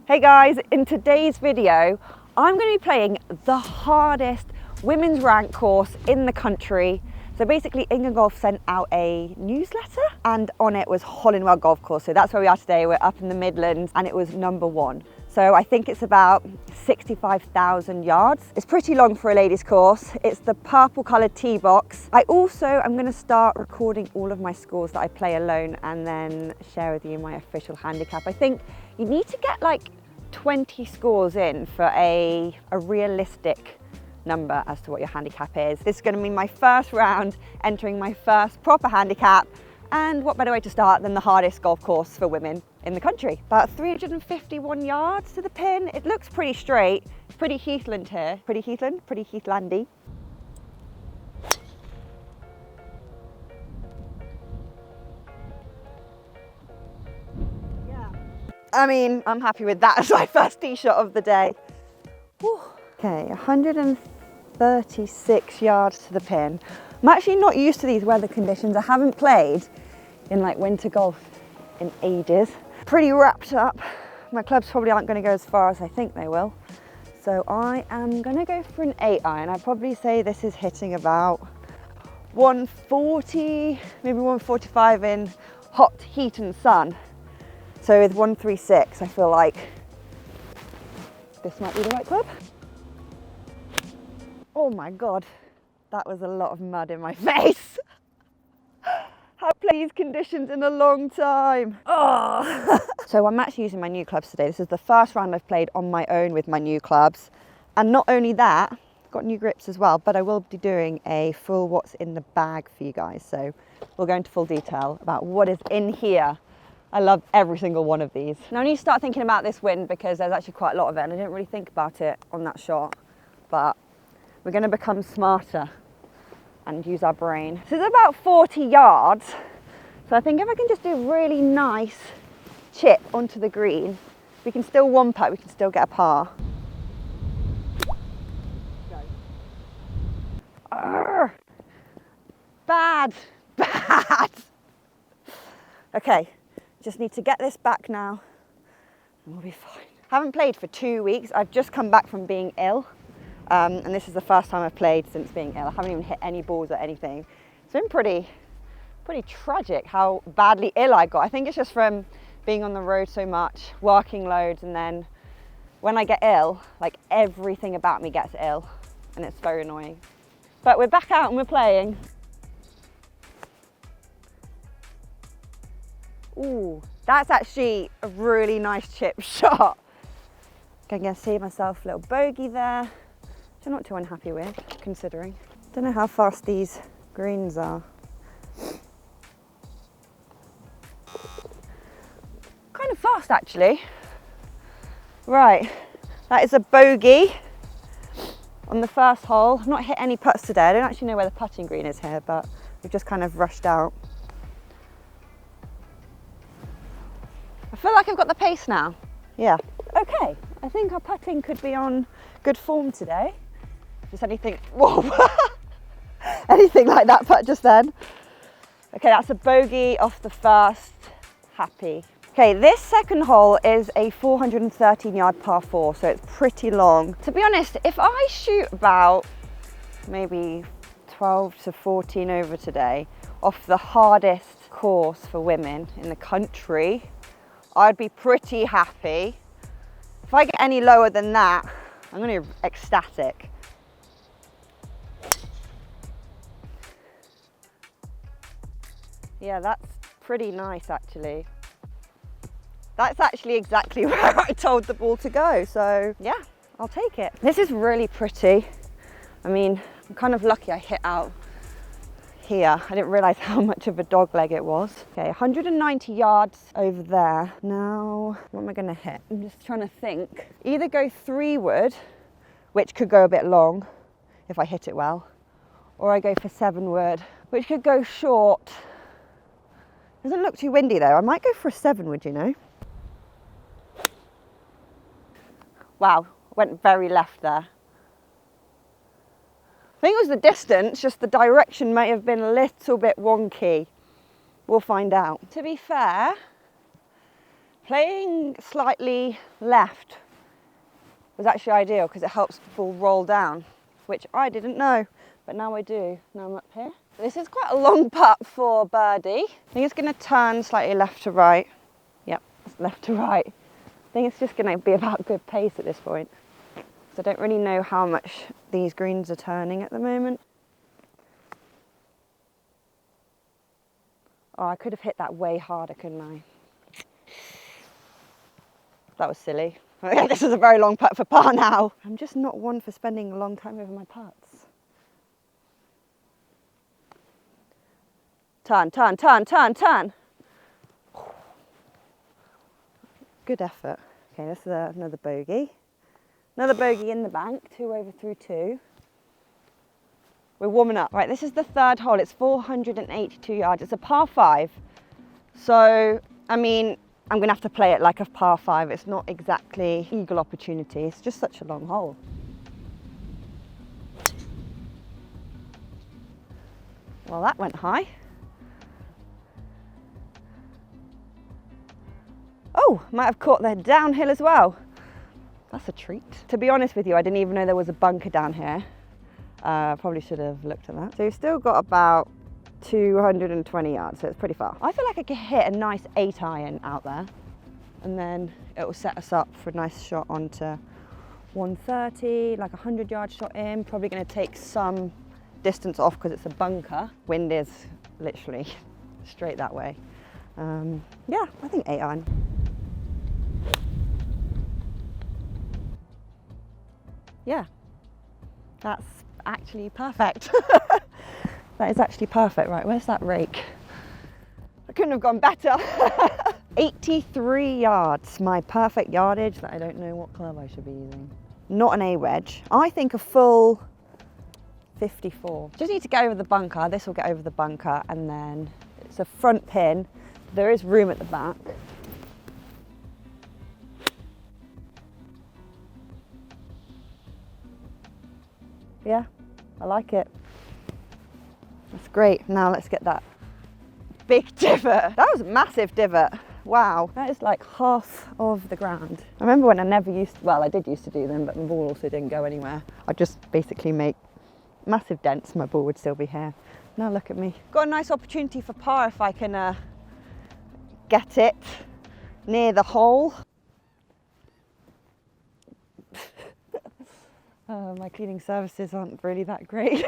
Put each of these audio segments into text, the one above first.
Hey guys, in today's video, I'm going to be playing the hardest women's rank course in the country. So basically England Golf sent out a newsletter and on it was Hollinwell Golf Course. So that's where we are today. We're up in the Midlands and it was #1. So I think it's about 65,000 yards. It's pretty long for a ladies course. It's the purple coloured tee box. I'm going to start recording all of my scores that I play alone and then share with you my official handicap. I think you need to get like 20 scores in for a realistic number as to what your handicap is. This is going to be my first round entering my first proper handicap, and what better way to start than the hardest golf course for women in the country. About 351 yards to the pin. It looks pretty straight. It's pretty heathland here. Pretty heathlandy. I mean, I'm happy with that as my first tee shot of the day. Whew. Okay, 136 yards to the pin. I'm actually not used to these weather conditions. I haven't played in like winter golf in ages. Pretty wrapped up. My clubs probably aren't going to go as far as I think they will. So I am going to go for an 8 iron. I'd probably say this is hitting about 140, maybe 145 in hot heat and sun. So with 136, I feel like this might be the right club. Oh my God, that was a lot of mud in my face. I've played these conditions in a long time. Oh. So I'm actually using my new clubs today. This is the first round I've played on my own with my new clubs. And not only that, I've got new grips as well, but I will be doing a full what's in the bag for you guys. So we'll go into full detail about what is in here. I love every single one of these. Now I need to start thinking about this wind because there's actually quite a lot of it and I didn't really think about it on that shot, but we're going to become smarter and use our brain. This is about 40 yards, so I think if I can just do a really nice chip onto the green, we can still one putt, we can still get a par. Arrgh. Bad. Okay. Just need to get this back now and we'll be fine. Haven't played for 2 weeks. I've just come back from being ill. And this is the first time I've played since being ill. I haven't even hit any balls or anything. It's been pretty tragic how badly ill I got. I think it's just from being on the road so much, working loads, and then when I get ill, like everything about me gets ill and it's very annoying. But we're back out and we're playing. Ooh, that's actually a really nice chip shot. I'm going to save myself a little bogey there, which I'm not too unhappy with, considering. Don't know how fast these greens are. Kind of fast, actually. Right, that is a bogey on the first hole. I've not hit any putts today. I don't actually know where the putting green is here, but we've just kind of rushed out. I feel like I've got the pace now. Yeah. Okay. I think our putting could be on good form today. Just anything, whoa, anything like that putt just then. Okay, that's a bogey off the first. Happy. Okay, this second hole is a 413 yard par 4, so it's pretty long. To be honest, if I shoot about maybe 12 to 14 over today off the hardest course for women in the country, I'd be pretty happy. If I get any lower than that, I'm going to be ecstatic. Yeah, that's pretty nice actually. That's actually exactly where I told the ball to go, so yeah, I'll take it. This is really pretty. I mean, I'm kind of lucky I hit out here. I didn't realise how much of a dog leg it was. Okay, 190 yards over there. Now, what am I going to hit? I'm just trying to think. Either go 3-wood, which could go a bit long if I hit it well, or I go for 7-wood, which could go short. Doesn't look too windy though. I might go for a 7-wood, you know. Wow, went very left there. I think it was the distance, just the direction may have been a little bit wonky. We'll find out. To be fair, Playing slightly left was actually ideal because it helps the ball roll down, which I didn't know, but now I do. Now I'm up here. This is quite a long putt for birdie. I think it's going to turn slightly left to right. Yep, it's left to right. I think it's just going to be about good pace at this point. So I don't really know how much these greens are turning at the moment. Oh, I could have hit that way harder, couldn't I? That was silly. This is a very long putt for par now. I'm just not one for spending a long time over my putts. Turn, turn, turn, turn, turn. Good effort. Okay, this is another bogey. Another bogey in the bank, 2 over through 2. We're warming up. Right, this is the third hole. It's 482 yards. It's a par 5. So, I mean, I'm going to have to play it like a par 5. It's not exactly eagle opportunity. It's just such a long hole. Well, that went high. Oh, might have caught the downhill as well. That's a treat. To be honest with you, I didn't even know there was a bunker down here. Probably should have looked at that. So you've still got about 220 yards, so it's pretty far. I feel like I could hit a nice 8-iron out there, and then it will set us up for a nice shot onto 130, like a 100-yard shot in. Probably going to take some distance off because it's a bunker. Wind is literally straight that way. Yeah, I think 8-iron. Yeah, that's actually perfect. That is actually perfect. Right, where's that rake? I couldn't have gone better. 83 yards, my perfect yardage that I don't know what club I should be using. Not an A wedge. I think a full 54. Just need to get over the bunker. This will get over the bunker, and then it's a front pin. There is room at the back. Yeah, I like it. That's great. Now let's get that big divot. That was a massive divot. Wow, that is like half of the ground. I remember when I never used, well, I did used to do them, but my ball also didn't go anywhere. I'd just basically make massive dents, my ball would still be here. Now look at me. Got a nice opportunity for par if I can get it near the hole. My cleaning services aren't really that great.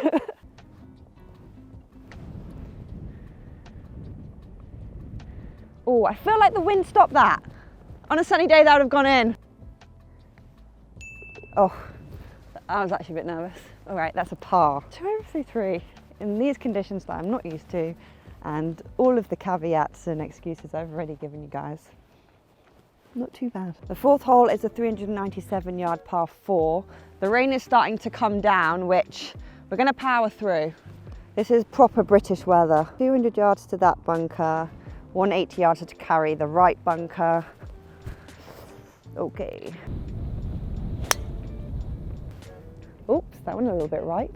Oh, I feel like the wind stopped that. On a sunny day, that would have gone in. Oh, I was actually a bit nervous. All right, that's a par. 2 over through 3 in these conditions that I'm not used to, and all of the caveats and excuses I've already given you guys. Not too bad. The fourth hole is a 397-yard par 4. The rain is starting to come down, which we're going to power through. This is proper British weather. 200 yards to that bunker, 180 yards to carry the right bunker. Okay. Oops, that one a little bit right.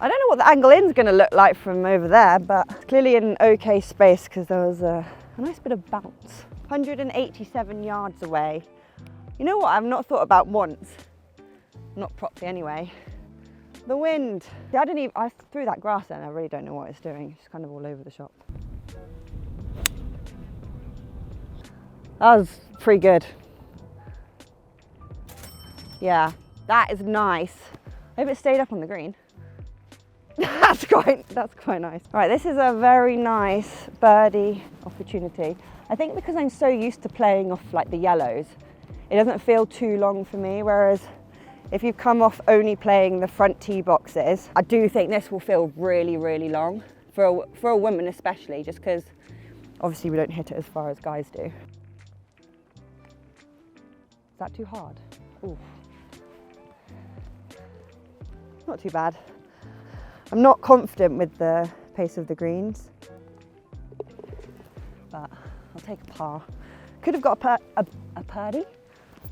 I don't know what the angle in's going to look like from over there, but it's clearly in an okay space because there was a nice bit of bounce. 187 yards away. You know what I've not thought about once? Not properly anyway. The wind. Yeah, I threw that grass in, I really don't know what it's doing. It's kind of all over the shop. That was pretty good. Yeah, that is nice. I hope it stayed up on the green. That's quite nice. All right, this is a very nice birdie opportunity. I think because I'm so used to playing off like the yellows, it doesn't feel too long for me, whereas if you come off only playing the front tee boxes, I do think this will feel really, really long for a woman especially, just because obviously we don't hit it as far as guys do. Is that too hard? Ooh. Not too bad. I'm not confident with the pace of the greens, but I'll take a par. Could have got a birdie.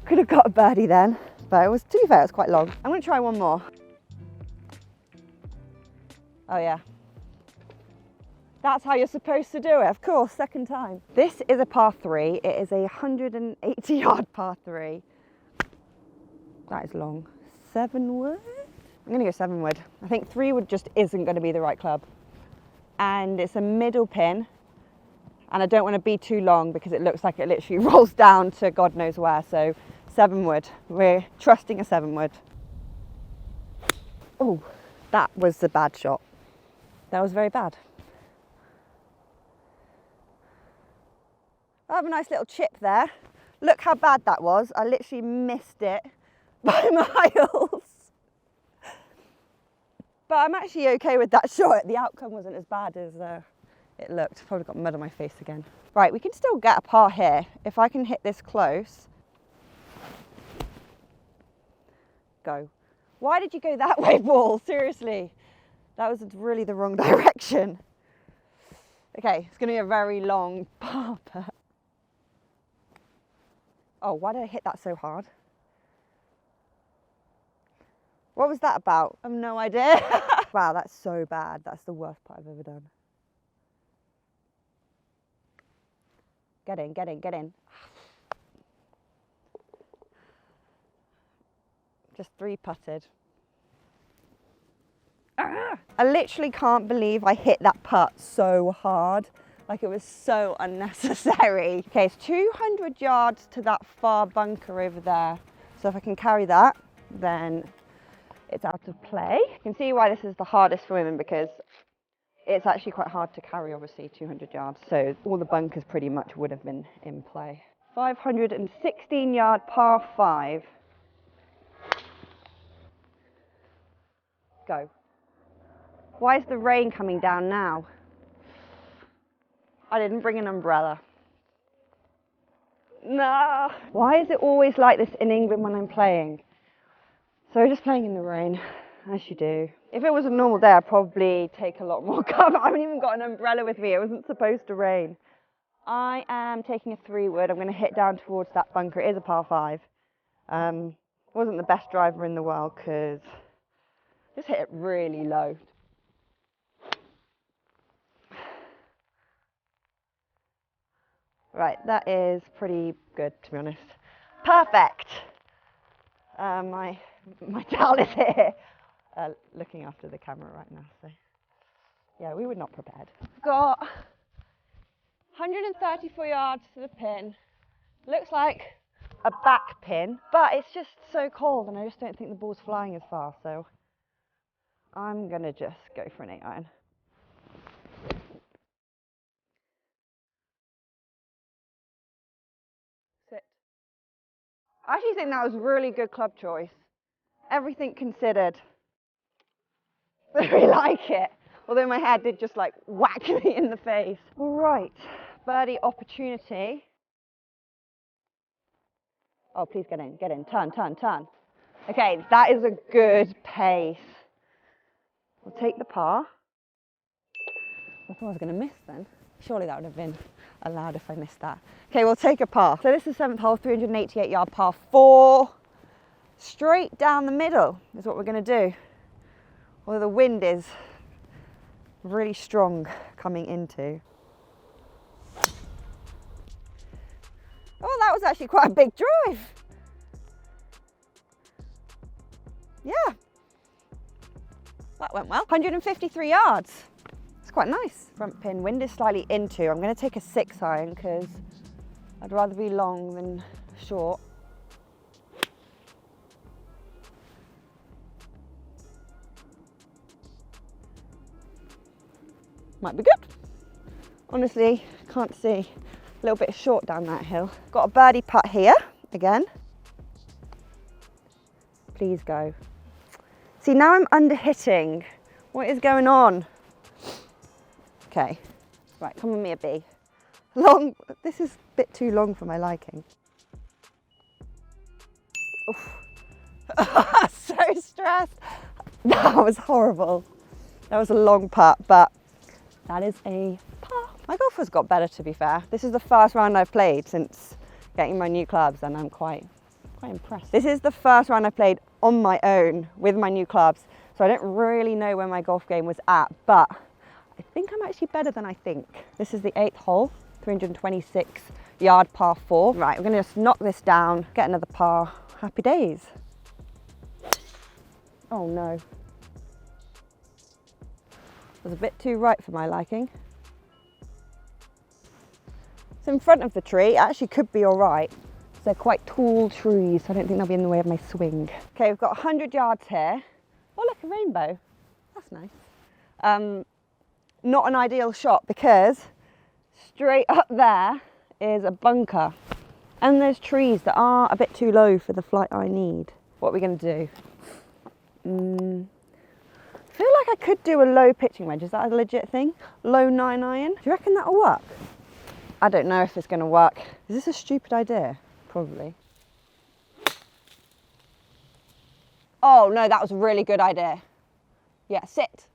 Could have got a birdie then, but it was, to be fair, it was quite long. I'm going to try one more. Oh yeah. That's how you're supposed to do it, of course, second time. This is a par 3. It is a 180 yard par 3. That is long. 7 wood? I'm gonna go 7 wood. I think 3 wood just isn't gonna be the right club. And it's a middle pin. And I don't want to be too long because it looks like it literally rolls down to God knows where. So 7 wood. We're trusting a 7 wood. Oh, that was a bad shot. That was very bad. I have a nice little chip there. Look how bad that was. I literally missed it by miles. But I'm actually okay with that shot. The outcome wasn't as bad as it looked. Probably got mud on my face again. Right, we can still get a par here. If I can hit this close. Go. Why did you go that way, ball? Seriously. That was really the wrong direction. Okay, it's going to be a very long par. Oh, why did I hit that so hard? What was that about? I have no idea. Wow, that's so bad. That's the worst part I've ever done. Get in, get in, get in. Just 3-putted. I literally can't believe I hit that putt so hard. Like, it was so unnecessary. Okay, it's 200 yards to that far bunker over there. So if I can carry that, then it's out of play. You can see why this is the hardest for women, because it's actually quite hard to carry, obviously, 200 yards. So all the bunkers pretty much would have been in play. 516 yard par 5. Go. Why is the rain coming down now? I didn't bring an umbrella. No. Why is it always like this in England when I'm playing? So just playing in the rain, as you do. If it was a normal day, I'd probably take a lot more cover. I haven't even got an umbrella with me. It wasn't supposed to rain. I am taking a 3 wood. I'm going to hit down towards that bunker. It is a par 5. Wasn't the best driver in the world because just hit it really low. Right, that is pretty good, to be honest. Perfect. My towel is here, looking after the camera right now. So, yeah, we were not prepared. Got 134 yards to the pin. Looks like a back pin, but it's just so cold, and I just don't think the ball's flying as far. So, I'm gonna just go for an 8-iron. I actually think that was really good club choice. Everything considered. I really like it. Although my head did just like whack me in the face. All right, birdie opportunity. Oh, please get in, turn, turn, turn. Okay, that is a good pace. We'll take the par. I thought I was going to miss then. Surely that would have been allowed if I missed that. Okay, we'll take a par. So this is 7th hole, 388 yard par 4. Straight down the middle is what we're going to do. Although the wind is really strong coming into. Oh, that was actually quite a big drive. Yeah, that went well. 153 yards. It's quite nice. Front pin, wind is slightly into. I'm going to take a 6-iron because I'd rather be long than short. Might be good. Honestly, can't see. A little bit short down that hill. Got a birdie putt here again. Please go. See, now I'm under hitting. What is going on? Okay, right, come with me a B. Long, this is a bit too long for my liking. Oof. So stressed. That was horrible. That was a long putt, but that is a par. My golf has got better, to be fair. This is the first round I've played since getting my new clubs, and I'm quite impressed. This is the first round I played on my own with my new clubs, so I don't really know where my golf game was at, but I think I'm actually better than I think. This is the 8th hole, 326 yard par 4. Right, we're gonna just knock this down, get another par. Happy days. Oh no. It was a bit too right for my liking. It's in front of the tree. It actually could be all right. They're quite tall trees, so I don't think they'll be in the way of my swing. Okay, we've got 100 yards here. Oh look, a rainbow. That's nice. Not an ideal shot because straight up there is a bunker. And there's trees that are a bit too low for the flight I need. What are we going to do? I feel like I could do a low pitching wedge. Is that a legit thing? Low 9 iron? Do you reckon that'll work? I don't know if it's going to work. Is this a stupid idea? Probably. Oh no, that was a really good idea. Yeah, sit.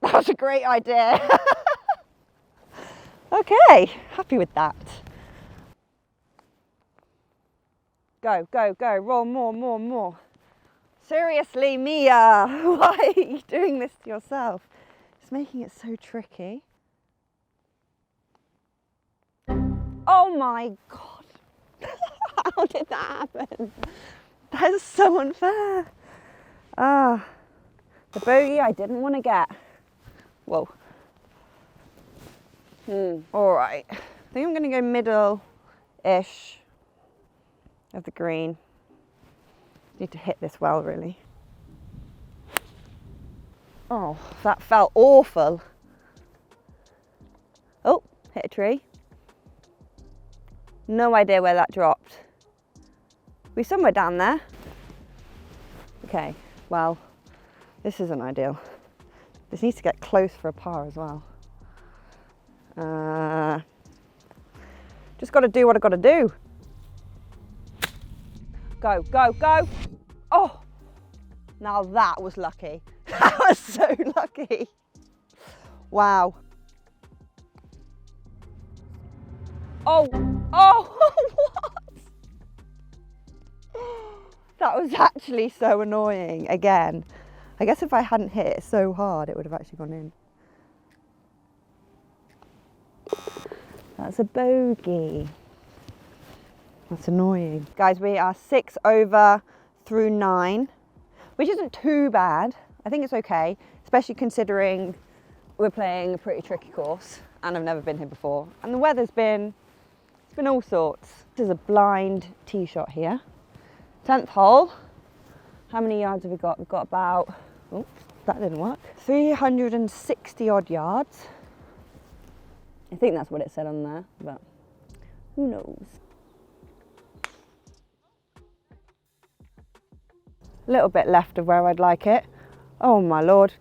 That was a great idea. Okay, happy with that. Go, go, go, roll more, more, more. Seriously, Mia, why are you doing this to yourself? It's making it so tricky. Oh my God. How did that happen? That is so unfair. Ah, the bogey I didn't want to get. Whoa. All right. I think I'm going to go middle-ish of the green. Need to hit this well, really. Oh, that felt awful. Oh, hit a tree. No idea where that dropped. We're somewhere down there. Okay, well, this isn't ideal. This needs to get close for a par as well. Just got to do what I got to do. Go, go, go. Oh, now that was lucky. That was so lucky. Wow. Oh, oh, what? That was actually so annoying. Again, I guess if I hadn't hit it so hard, it would have actually gone in. That's a bogey. That's annoying. Guys, we are 6 over through 9, which isn't too bad. I think it's okay, especially considering we're playing a pretty tricky course and I've never been here before. And the weather's been, it's been all sorts. This is a blind tee shot here. 10th hole. How many yards have we got? We've got about, oops, that didn't work. 360 odd yards. I think that's what it said on there, but who knows? A little bit left of where I'd like it. Oh my Lord,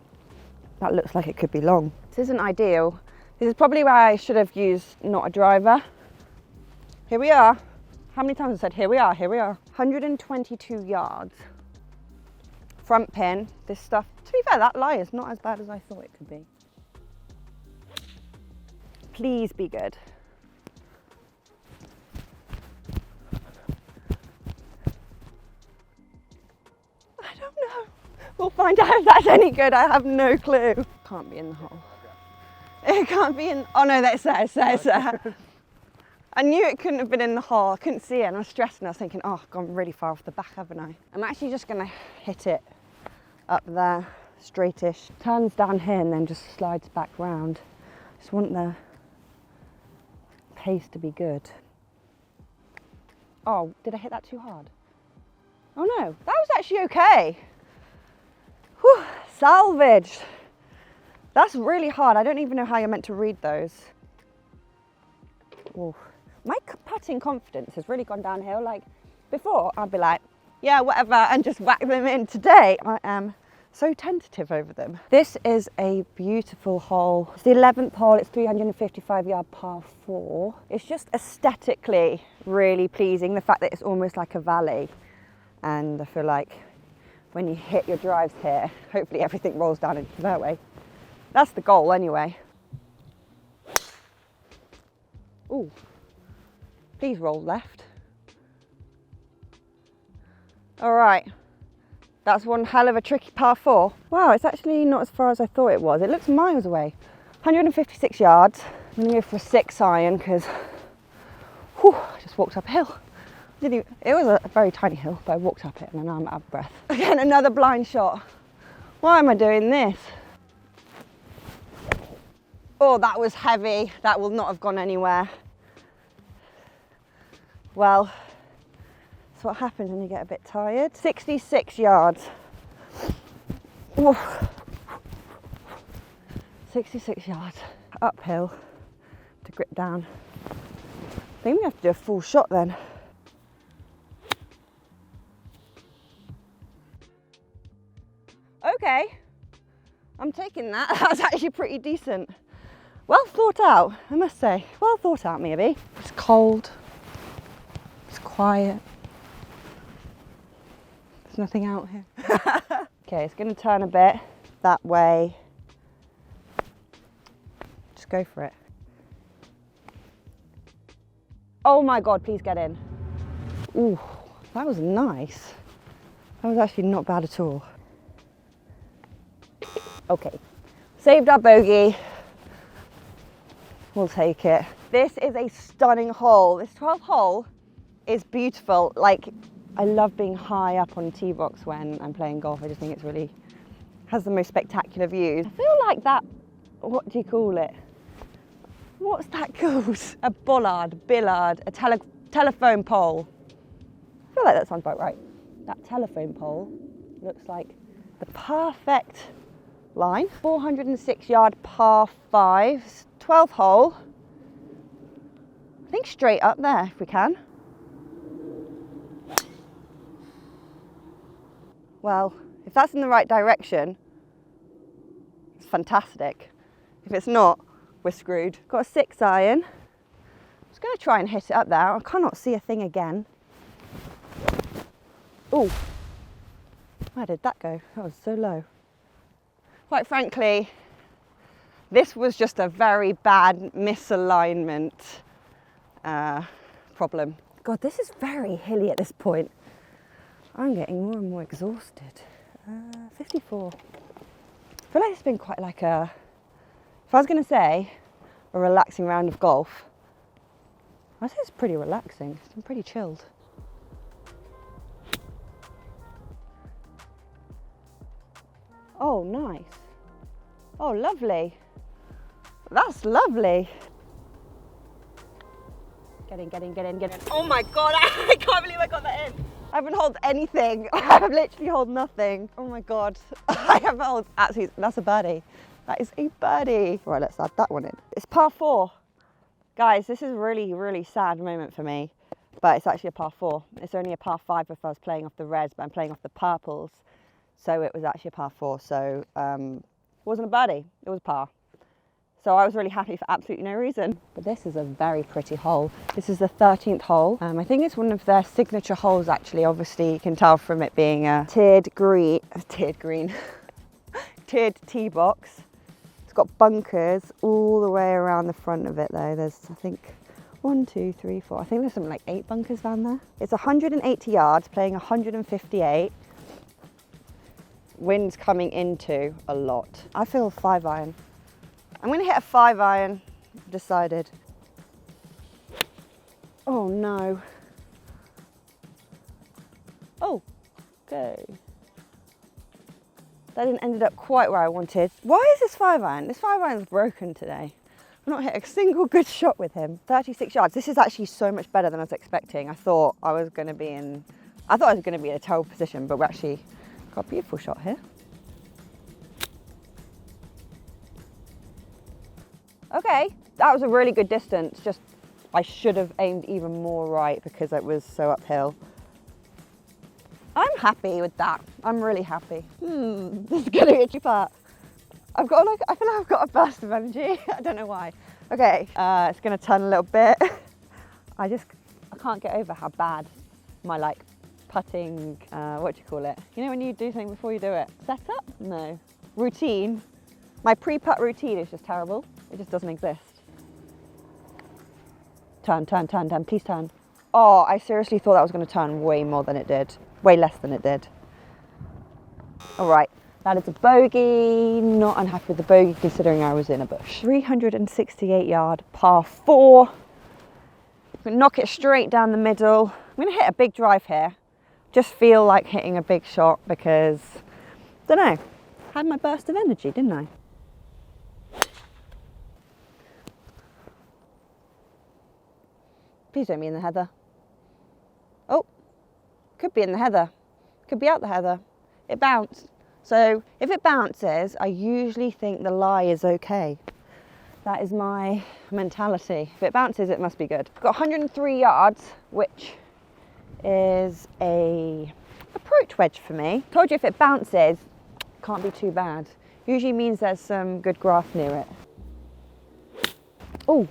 that looks like it could be long. This isn't ideal. This is probably where I should have used not a driver. Here we are. How many times have I said here we are, here we are. 122 yards. Front pin, this stuff. To be fair, that lie is not as bad as I thought it could be. Please be good. I don't know. We'll find out if that's any good. I have no clue. Can't be in the hole. It can't be in, oh no, that's there, it's there, it's there. I knew it couldn't have been in the hole. I couldn't see it and I was stressed and I was thinking, oh, I've gone really far off the back, haven't I? I'm actually just gonna hit it up there, straightish. Turns down here and then just slides back round. Just want the pace to be good. Oh, did I hit that too hard? Oh no, that was actually okay. Whew, salvaged. That's really hard. I don't even know how you're meant to read those. Ooh. My putting confidence has really gone downhill. Like before, I'd be like, yeah, whatever, and just whack them in. Today, I am so tentative over them. This is a beautiful hole. It's the 11th hole. It's 355 yard par 4. It's just aesthetically really pleasing. The fact that it's almost like a valley. And I feel like when you hit your drives here, hopefully everything rolls down into the fairway. That's the goal anyway. Ooh, please roll left. All right, That's one hell of a tricky par 4. Wow, it's actually not as far as I thought it was. It looks miles away. 156 yards. I'm gonna go for a 6 iron because I just walked up a hill. It was a very tiny hill, but I walked up it and now I'm out of breath. Again, another blind shot. Why am I doing this? Oh, that was heavy. That will not have gone anywhere. Well, that's what happens when you get a bit tired. 66 yards. Oof. 66 yards. Uphill to grip down. I think we have to do a full shot then. Okay, I'm taking that. That's actually pretty decent. Well thought out, I must say. Well thought out, maybe. It's cold. It's quiet. There's nothing out here. Okay, it's going to turn a bit that way. Just go for it. Oh my God, please get in. Ooh, that was nice. That was actually not bad at all. Okay, saved our bogey. We'll take it. This is a stunning hole. This 12th hole is beautiful. Like, I love being high up on tee box when I'm playing golf. I just think it's really, has the most spectacular views. I feel like that, what do you call it? What's that called? A bollard, billard, a telephone pole. I feel like that sounds about right. That telephone pole looks like the perfect line. 406 yard par 5, 12th hole. I think straight up there if we can. Well, if that's in the right direction, it's fantastic. If it's not, we're screwed. Got a 6 iron. I'm just going to try and hit it up there. I cannot see a thing again. Oh, where did that go? That was so low. Quite frankly, this was just a very bad misalignment problem. God, this is very hilly at this point. I'm getting more and more exhausted. 54. I feel like it's been quite like a, if I was going to say a relaxing round of golf, I say it's pretty relaxing. It's been pretty chilled. Oh, nice. Oh, lovely. That's lovely. Get in. Oh my God, I can't believe I got that in. I haven't held anything. I've literally held nothing. Oh my God. I have held, absolutely, that's a birdie. That is a birdie. Right, let's add that one in. It's par 4. Guys, this is a really, really sad moment for me, but it's actually a par 4. It's only a par 5 if I was playing off the reds, but I'm playing off the purples. So it was actually a par 4. So it wasn't a birdie, it was a par. So I was really happy for absolutely no reason. But this is a very pretty hole. This is the 13th hole. I think it's one of their signature holes actually. Obviously you can tell from it being a tiered tee box. It's got bunkers all the way around the front of it though. There's, I think, 1, 2, 3, 4. I think there's something like 8 bunkers down there. It's 180 yards, playing 158. Wind's coming into a lot. I feel 5 iron. I'm going to hit a 5 iron, decided. Oh no. Oh, okay. That didn't end up quite where I wanted. Why is this 5 iron? This 5 iron's broken today. I've not hit a single good shot with him. 36 yards. This is actually so much better than I was expecting. I thought I was going to be in a terrible position, but we actually got a beautiful shot here. Okay, that was a really good distance. Just, I should have aimed even more right because it was so uphill. I'm happy with that. I'm really happy. This is gonna be a cheap part. I feel like I've got a burst of energy. I don't know why. Okay, it's gonna turn a little bit. I can't get over how bad my putting, what do you call it? You know when you do something before you do it? Setup? No. Routine. My pre-putt routine is just terrible. It just doesn't exist. Turn, please turn. Oh, I seriously thought that was going to turn way more than it did. Way less than it did. All right, that is a bogey. Not unhappy with the bogey considering I was in a bush. 368 yard par 4. I'm gonna knock it straight down the middle. I'm gonna hit a big drive here. Just feel like hitting a big shot because, don't know, had my burst of energy, didn't I? Please don't be in the heather. Oh, could be in the heather. Could be out the heather. It bounced. So if it bounces, I usually think the lie is okay. That is my mentality. If it bounces, it must be good. I've got 103 yards, which is a approach wedge for me. Told you if it bounces, can't be too bad. Usually means there's some good grass near it. Oh,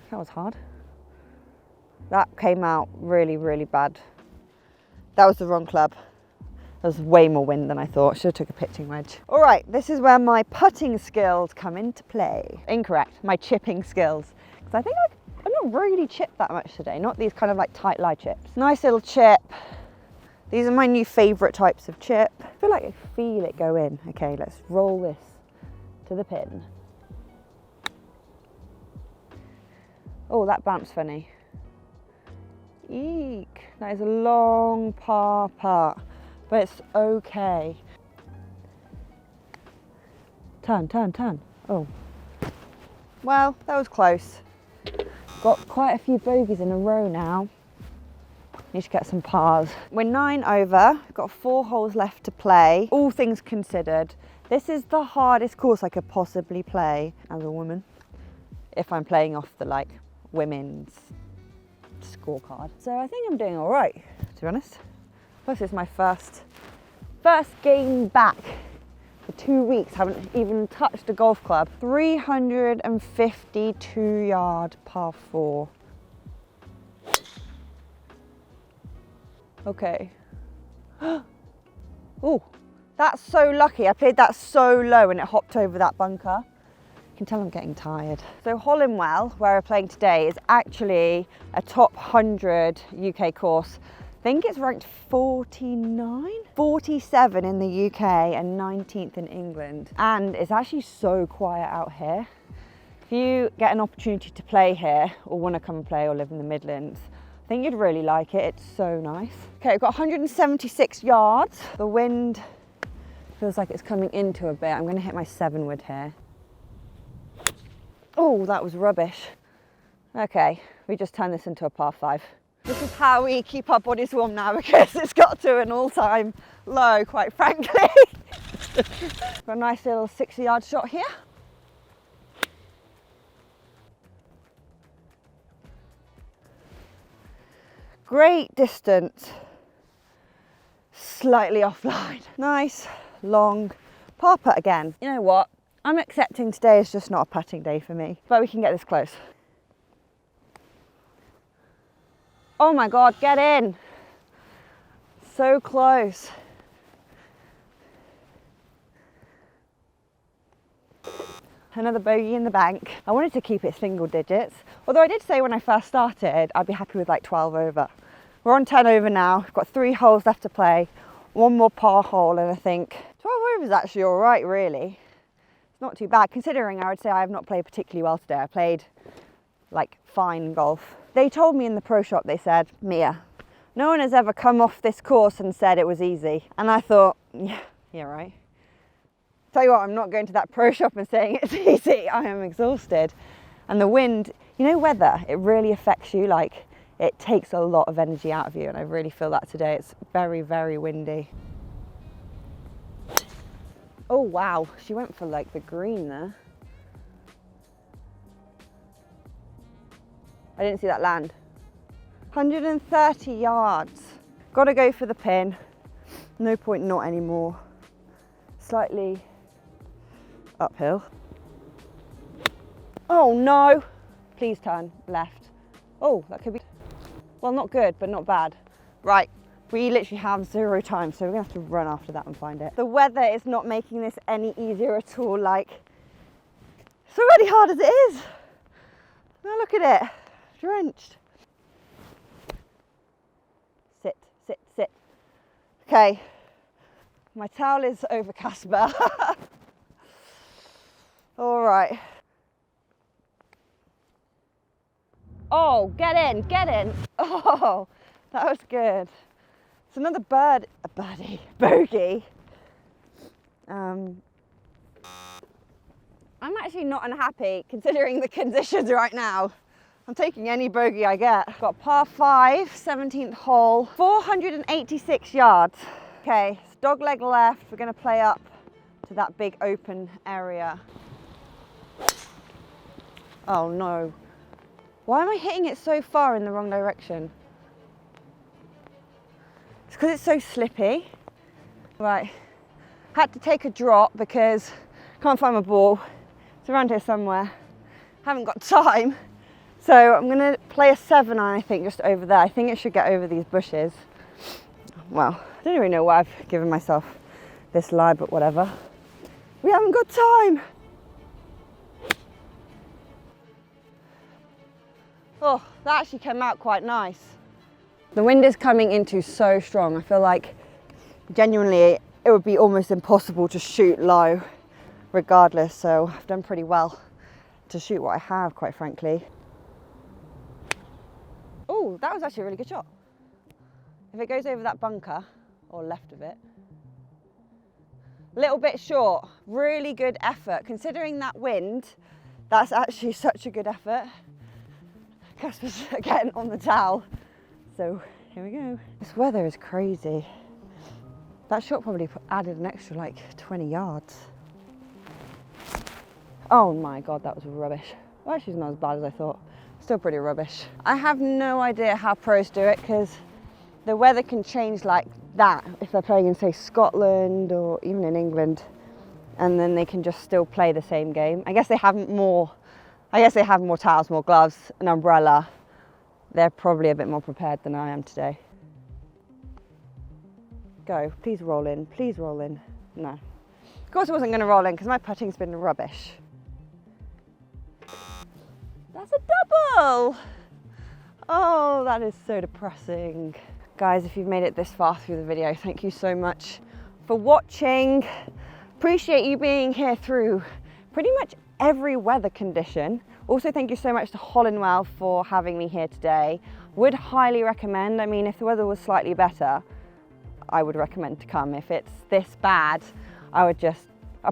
that was hard. That came out really, really bad. That was the wrong club. There was way more wind than I thought. Should have took a pitching wedge. All right, this is where my putting skills come into play. Incorrect, my chipping skills. Because I think I've not really chipped that much today. Not these kind of like tight lie chips. Nice little chip. These are my new favourite types of chip. I feel like I feel it go in. Okay, let's roll this to the pin. Oh, that bounced funny. Eek, that is a long par putt. But it's okay. Turn, turn, turn. Oh. Well, that was close. Got quite a few bogeys in a row now. Need to get some pars. We're 9 over, got 4 holes left to play. All things considered, this is the hardest course I could possibly play as a woman. If I'm playing off the like women's scorecard. So I think I'm doing all right, to be honest. Plus it's my first game back for 2 weeks. Haven't even touched a golf club. 352 yard par 4. Okay. Oh, that's so lucky. I played that so low and it hopped over that bunker. You can tell I'm getting tired. So Hollinwell, where we're playing today, is actually a top 100 UK course. I think it's ranked 49, 47 in the UK and 19th in England. And it's actually so quiet out here. If you get an opportunity to play here or want to come and play or live in the Midlands, I think you'd really like it. It's so nice. Okay, we've got 176 yards. The wind feels like it's coming into a bit. I'm going to hit my 7-wood here. Oh, that was rubbish. Okay, we just turned this into a par 5. This is how we keep our bodies warm now because it's got to an all-time low, quite frankly. Got a nice little 60-yard shot here. Great distance, slightly offline. Nice, long par putt again. You know what? I'm accepting today is just not a putting day for me, but we can get this close. Oh my God, get in. So close. Another bogey in the bank. I wanted to keep it single digits, although I did say when I first started I'd be happy with like 12 over. We're on 10 over now. We've got 3 holes left to play, 1 more par hole, and I think 12 over is actually all right, really. It's not too bad, considering I would say I have not played particularly well today. I played like fine golf. They told me in the pro shop, they said, Mia, no one has ever come off this course and said it was easy. And I thought, yeah, right. Tell you what, I'm not going to that pro shop and saying it's easy. I am exhausted. And the wind, you know, weather, it really affects you. Like, it takes a lot of energy out of you. And I really feel that today. It's very, very windy. Oh, wow. She went for like the green there. I didn't see that land. 130 yards. Got to go for the pin. No point not anymore. Slightly uphill. Oh no! Please turn left. Oh, that could be, well, not good, but not bad. Right, we literally have 0 time, so we're gonna have to run after that and find it. The weather is not making this any easier at all. Like, it's already hard as it is. Now look at it, drenched. Sit, sit, sit. Okay, my towel is over Casper. All right. Oh, get in, get in. Oh, that was good. It's another bogey. I'm actually not unhappy considering the conditions right now. I'm taking any bogey I get. Got par 5, 17th hole, 486 yards. Okay, it's dog leg left. We're gonna play up to that big open area. Oh no. Why am I hitting it so far in the wrong direction? It's because it's so slippy. Right, had to take a drop because I can't find my ball. It's around here somewhere. Haven't got time. So I'm gonna play a 7 iron, I think, just over there. I think it should get over these bushes. Well, I don't really know why I've given myself this lie, but whatever. We haven't got time. Oh, that actually came out quite nice. The wind is coming into so strong. I feel like genuinely it would be almost impossible to shoot low regardless. So I've done pretty well to shoot what I have, quite frankly. Oh, that was actually a really good shot. If it goes over that bunker, or left of it, little bit short, really good effort. Considering that wind, that's actually such a good effort. Casper's again on the towel. So here we go. This weather is crazy. That shot probably added an extra like 20 yards. Oh my God, that was rubbish. Well, actually it's not as bad as I thought. Still pretty rubbish. I have no idea how pros do it because the weather can change like that if they're playing in, say, Scotland or even in England, and then they can just still play the same game. I guess they have more towels, more gloves, an umbrella. They're probably a bit more prepared than I am today. Go, please roll in, please roll in. No. Of course I wasn't going to roll in because my putting's been rubbish. That's a double! Oh, that is so depressing. Guys, if you've made it this far through the video, thank you so much for watching. Appreciate you being here through pretty much every weather condition. Also, thank you so much to Hollinwell for having me here today. Would highly recommend. I mean, if the weather was slightly better, I would recommend to come. If it's this bad, I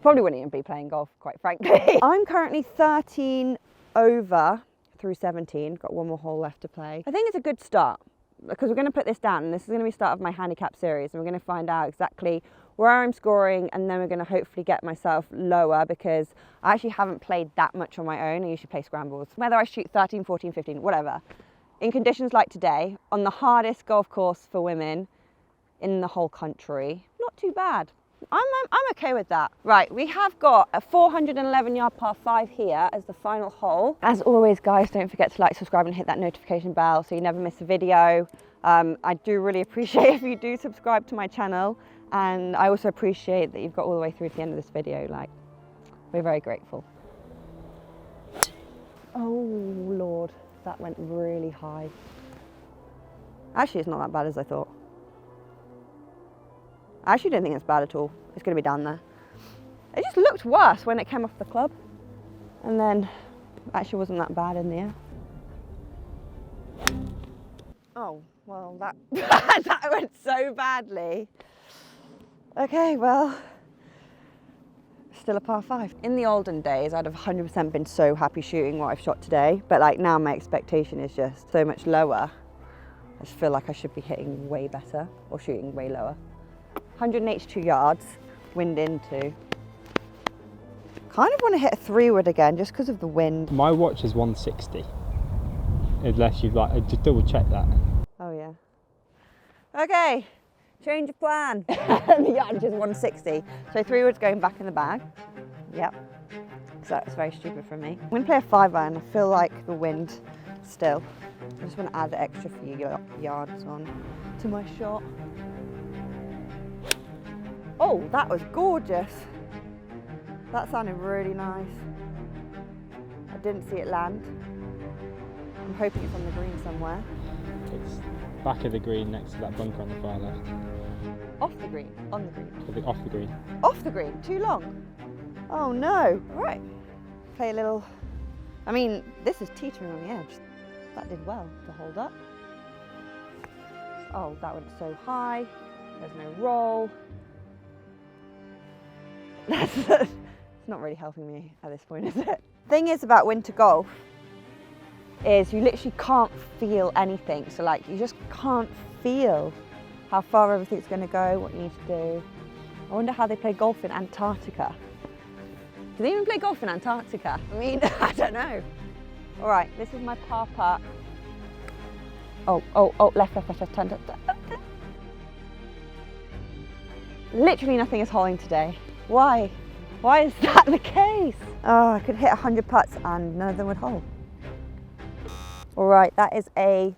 probably wouldn't even be playing golf, quite frankly. I'm currently 13 over through 17. Got one more hole left to play. I think it's a good start because we're going to put this down, and this is going to be the start of my handicap series, and we're going to find out exactly where I'm scoring, and then we're going to hopefully get myself lower because I actually haven't played that much on my own. I usually play scrambles. Whether I shoot 13, 14, 15, whatever. In conditions like today, on the hardest golf course for women in the whole country, not too bad. I'm okay with that. Right, we have got a 411 yard par 5 here as the final hole. As always, guys, don't forget to like, subscribe and hit that notification bell so you never miss a video. I do really appreciate if you do subscribe to my channel, and I also appreciate that you've got all the way through to the end of this video. Like, we're very grateful. Oh Lord, that went really high. Actually, it's not that bad as I thought. I actually don't think it's bad at all. It's going to be down there. It just looked worse when it came off the club, and then actually wasn't that bad in the air. Oh, well, that that went so badly. Okay, well, still a par 5. In the olden days, I'd have 100% been so happy shooting what I've shot today, but like now my expectation is just so much lower. I just feel like I should be hitting way better or shooting way lower. 182 yards, wind into. Kind of want to hit a 3-wood again just because of the wind. My watch is 160. Unless you've just double check that. Oh yeah. Okay, change of plan. The yardage is 160. So 3-wood's going back in the bag. Yep. So that's very stupid from me. I'm going to play a 5-iron. I feel like the wind still. I just want to add an extra few yards on to my shot. Oh, that was gorgeous. That sounded really nice. I didn't see it land. I'm hoping it's on the green somewhere. It's back of the green next to that bunker on the far left. Off the green? On the green? Something off the green. Off the green? Too long? Oh no. All right. Play a little. I mean, this is teetering on the edge. That did well to hold up. Oh, that went so high. There's no roll. It's not really helping me at this point, is it? Thing is about winter golf is you literally can't feel anything. So like you just can't feel how far everything's going to go, what you need to do. I wonder how they play golf in Antarctica. Do they even play golf in Antarctica? I mean, I don't know. All right, this is my par putt. Oh, left, turn. Literally nothing is holding today. Why? Why is that the case? Oh, I could hit 100 putts and none of them would hold. All right, that is a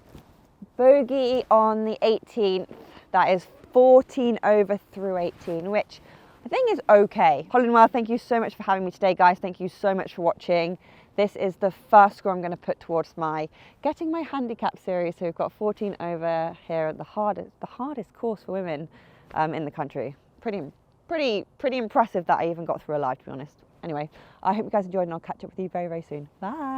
bogey on the 18th. That is 14 over through 18, which I think is okay. Hollinwell, thank you so much for having me today, guys. Thank you so much for watching. This is the first score I'm going to put towards my getting my handicap series. So we've got 14 over here at the hardest course for women in the country. Pretty impressive that I even got through alive, to be honest. Anyway, I hope you guys enjoyed and I'll catch up with you very, very soon. Bye.